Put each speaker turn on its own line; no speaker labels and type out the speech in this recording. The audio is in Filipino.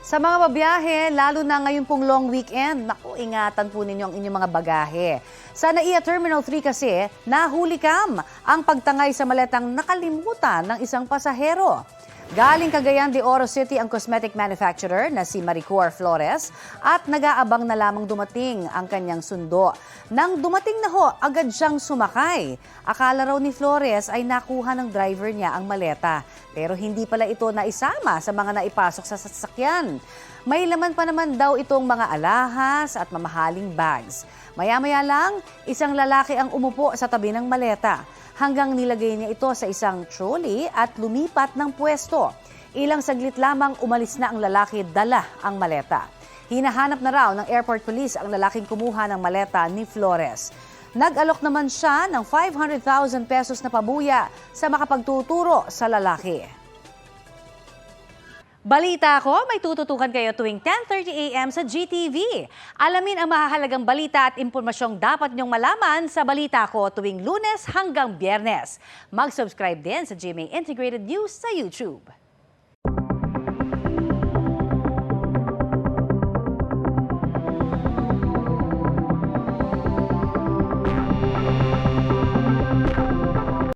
Sa mga babiyahe, lalo na ngayon pong long weekend, naku, ingatan po ninyo ang inyong mga bagahe. Sa NAIA Terminal 3 kasi, nahuli kam ang pagtangay sa maletang nakalimutan ng isang pasahero. Galing Cagayan de Oro City ang cosmetic manufacturer na si Maricor Flores at nag-aabang na lamang dumating ang kanyang sundo. Nang dumating na ho, agad siyang sumakay. Akala raw ni Flores ay nakuha ng driver niya ang maleta. Pero hindi pala ito naisama sa mga naipasok sa sasakyan. May laman pa naman daw itong mga alahas at mamahaling bags. Maya-maya lang, isang lalaki ang umupo sa tabi ng maleta. Hanggang nilagay niya ito sa isang trolley at lumipat ng pwesto. Ilang saglit lamang umalis na ang lalaki, dala ang maleta. Hinahanap na raw ng airport police ang lalaking kumuha ng maleta ni Flores. Nag-alok naman siya ng 500,000 pesos na pabuya sa makapagtuturo sa lalaki. Balita ko, may tututukan kayo tuwing 10:30 a.m. sa GTV. Alamin ang mahahalagang balita at impormasyong dapat niyong malaman sa Balita Ko tuwing Lunes hanggang Biyernes. Mag-subscribe din sa GMA Integrated News sa YouTube.